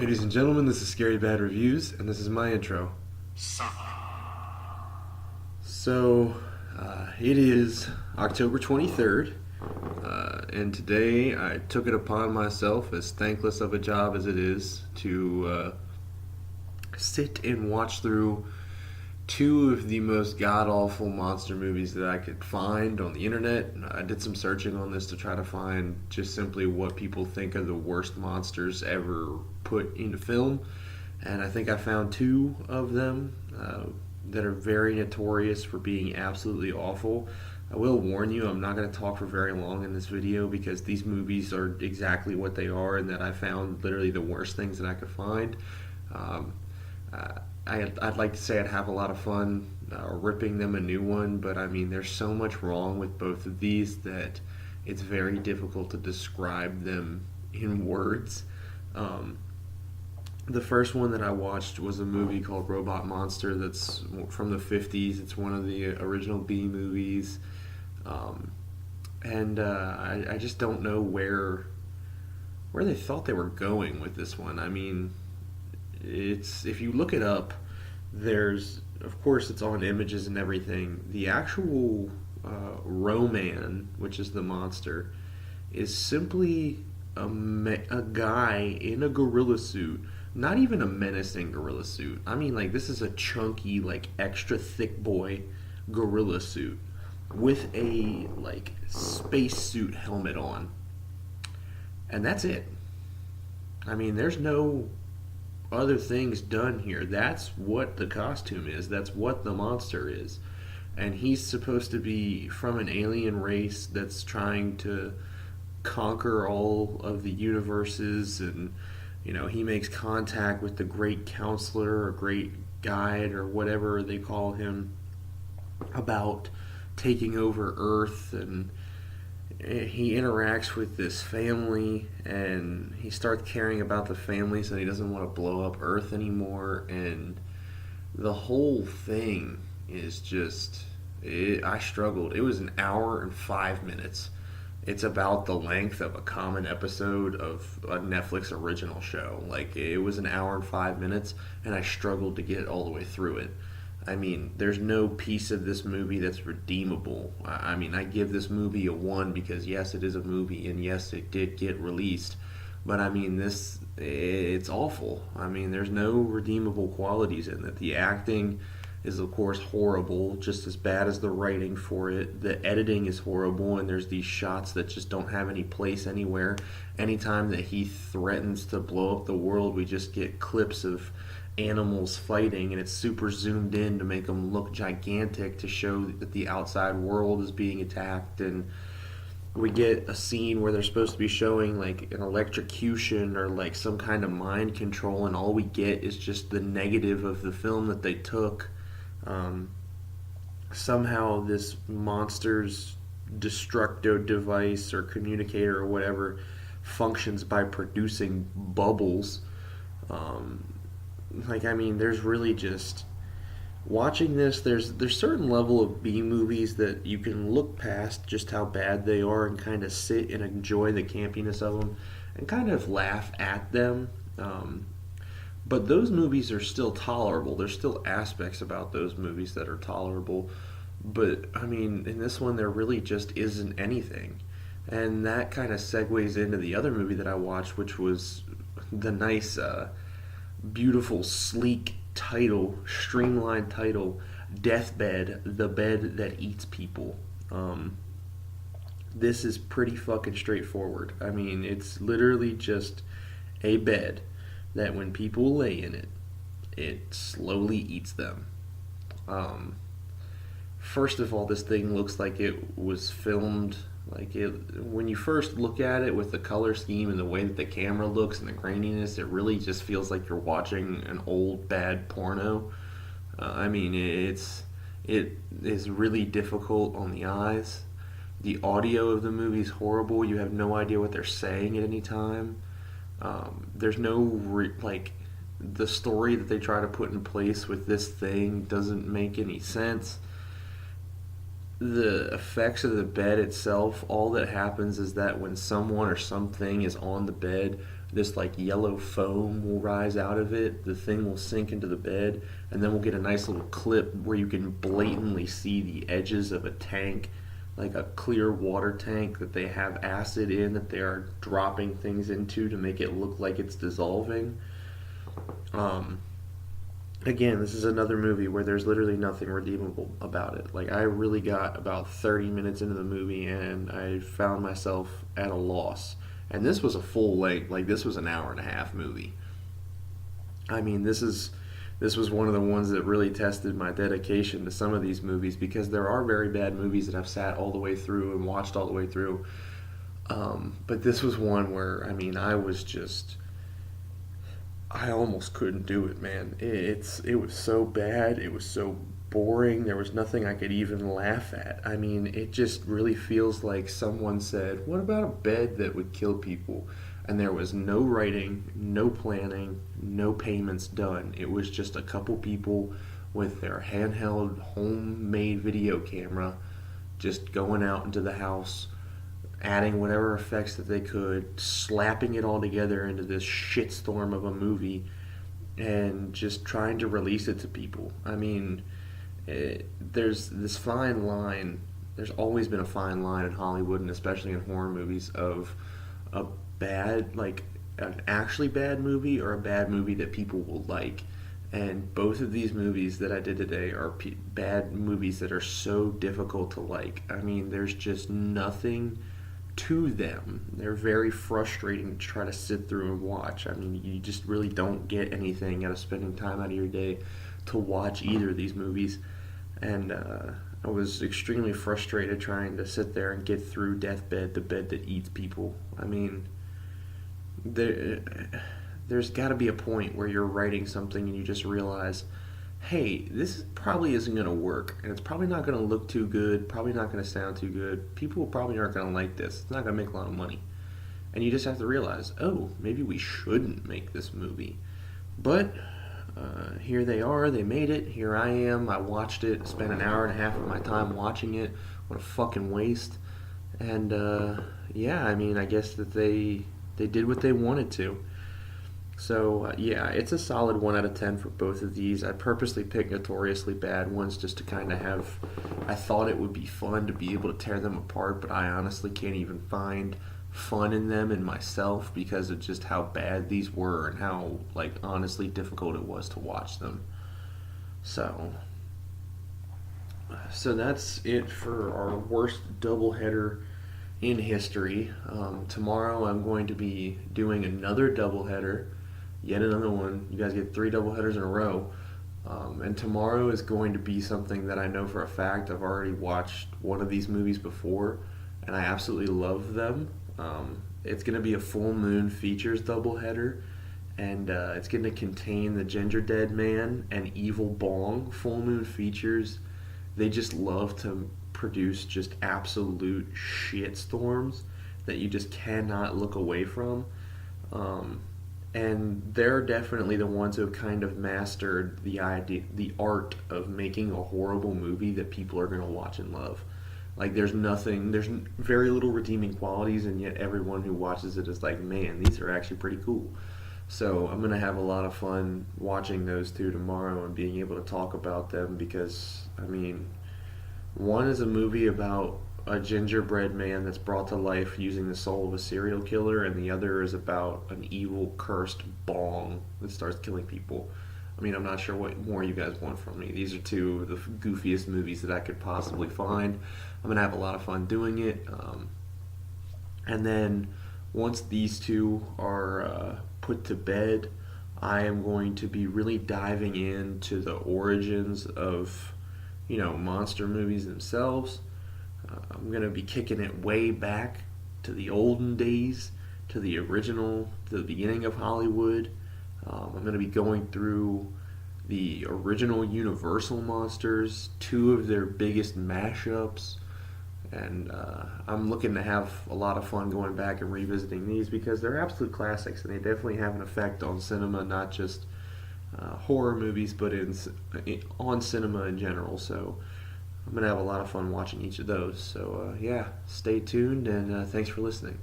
Ladies and gentlemen, this is Scary Bad Reviews, and this is my intro. So, it is October 23rd, and today I took it upon myself, as thankless of a job as it is, to sit and watch through two of the most god awful monster movies that I could find on the internet. I did some searching on this to try to find just simply what people think are the worst monsters ever put into film, and I think I found two of them that are very notorious for being absolutely awful. I will warn you, I'm not going to talk for very long in this video because these movies are exactly what they are, and that I found literally the worst things that I could find. Um, I'd like to say I'd have a lot of fun ripping them a new one, but I mean, there's so much wrong with both of these that it's very difficult to describe them in words. Um, the first one that I watched was a movie called Robot Monster that's from the 50s. It's one of the original B movies. Um, and I just don't know where they thought they were going with this one. I mean, it's if you look it up, there's of course it's on images and everything. The actual Roman, which is the monster, is simply a guy in a gorilla suit. Not even a menacing gorilla suit. I mean, like, this is a chunky, like, extra thick boy gorilla suit with a like spacesuit helmet on, and that's it. I mean, there's no other things done here. That's what the costume is. That's what the monster is. And he's supposed to be from an alien race that's trying to conquer all of the universes, and he makes contact with the great counselor or great guide or whatever they call him about taking over Earth, and he interacts with this family, and he starts caring about the family, so he doesn't want to blow up Earth anymore. And the whole thing is just I struggled. It was an hour and 5 minutes. It's about the length of a common episode of a Netflix original show. Like, it was an hour and 5 minutes, and I struggled to get all the way through it. I mean, there's no piece of this movie that's redeemable. I mean, I give this movie a 1 because, yes, it is a movie, and yes, it did get released. But, I mean, it's awful. I mean, there's no redeemable qualities in it. The acting is, of course, horrible, just as bad as the writing for it. The editing is horrible, and there's these shots that just don't have any place anywhere. Anytime that he threatens to blow up the world, we just get clips of animals fighting, and it's super zoomed in to make them look gigantic to show that the outside world is being attacked. And we get a scene where they're supposed to be showing like an electrocution or like some kind of mind control, and all we get is just the negative of the film that they took. Somehow this monster's destructo device or communicator or whatever functions by producing bubbles. I mean, there's really just watching this. There's certain level of B movies that you can look past just how bad they are and kind of sit and enjoy the campiness of them and kind of laugh at them. But those movies are still tolerable. There's still aspects about those movies that are tolerable. But, I mean, in this one, there really just isn't anything. And that kind of segues into the other movie that I watched, which was the nice, beautiful, sleek title, streamlined title, Deathbed, the Bed That Eats People. This is pretty fucking straightforward. I mean, it's literally just a bed that when people lay in it, it slowly eats them. First of all, this thing looks like it was filmed. Like, when you first look at it with the color scheme and the way that the camera looks and the graininess, it really just feels like you're watching an old bad porno. I mean, it is really difficult on the eyes. The audio of the movie is horrible. You have no idea what they're saying at any time. There's no the story that they try to put in place with this thing doesn't make any sense. The effects of the bed itself, all that happens is that when someone or something is on the bed, this like yellow foam will rise out of it. The thing will sink into the bed, and then we'll get a nice little clip where you can blatantly see the edges of a tank, like a clear water tank that they have acid in that they are dropping things into to make it look like it's dissolving. Um, Again, this is another movie where there's literally nothing redeemable about it. Like, I really got about 30 minutes into the movie and I found myself at a loss. And this was a full length, like, this was an hour and a half movie. I mean, this was one of the ones that really tested my dedication to some of these movies, because there are very bad movies that I've sat all the way through and watched all the way through. But this was one where, I mean, I almost couldn't do it, man. It was so bad. It was so boring. There was nothing I could even laugh at. I mean, it just really feels like someone said, "What about a bed that would kill people?" And there was no writing, no planning, no payments done. It was just a couple people with their handheld homemade video camera just going out into the house, adding whatever effects that they could, slapping it all together into this shitstorm of a movie, and just trying to release it to people. I mean, there's this fine line. There's always been a fine line in Hollywood, and especially in horror movies, of a bad, like an actually bad movie or a bad movie that people will like. And both of these movies that I did today are bad movies that are so difficult to like. I mean, there's just nothing to them. They're very frustrating to try to sit through and watch. I mean, you just really don't get anything out of spending time out of your day to watch either of these movies. And I was extremely frustrated trying to sit there and get through Deathbed, the bed that eats people. I mean, there's got to be a point where you're writing something and you just realize, hey, this probably isn't going to work, and it's probably not going to look too good, probably not going to sound too good. People probably aren't going to like this. It's not going to make a lot of money. And you just have to realize, oh, maybe we shouldn't make this movie. But here they are, they made it, here I am, I watched it, spent an hour and a half of my time watching it. What a fucking waste. And yeah, I mean, I guess that they did what they wanted to. So, yeah, it's a solid 1 out of 10 for both of these. I purposely picked notoriously bad ones just to kind of have. I thought it would be fun to be able to tear them apart, but I honestly can't even find fun in them in myself because of just how bad these were and how, like, honestly difficult it was to watch them. So, that's it for our worst doubleheader in history. Tomorrow I'm going to be doing another doubleheader. Yet another one. You guys get 3 doubleheaders in a row. And tomorrow is going to be something that I know for a fact. I've already watched one of these movies before, and I absolutely love them. It's going to be a full moon features doubleheader, and it's going to contain the Ginger Dead Man and Evil Bong full moon features. They just love to produce just absolute shit storms that you just cannot look away from. And they're definitely the ones who have kind of mastered the art of making a horrible movie that people are going to watch and love. Like, there's very little redeeming qualities, and yet everyone who watches it is like, man, these are actually pretty cool. So I'm going to have a lot of fun watching those two tomorrow and being able to talk about them because, I mean, one is a movie about a gingerbread man that's brought to life using the soul of a serial killer, and the other is about an evil, cursed bong that starts killing people. I mean, I'm not sure what more you guys want from me. These are two of the goofiest movies that I could possibly find. I'm going to have a lot of fun doing it. And then once these two are put to bed, I am going to be really diving into the origins of, monster movies themselves. I'm going to be kicking it way back to the olden days, to the beginning of Hollywood. I'm going to be going through the original Universal monsters, 2 of their biggest mashups, and I'm looking to have a lot of fun going back and revisiting these because they're absolute classics and they definitely have an effect on cinema, not just horror movies, but on cinema in general. So I'm going to have a lot of fun watching each of those. So, yeah, stay tuned, and thanks for listening.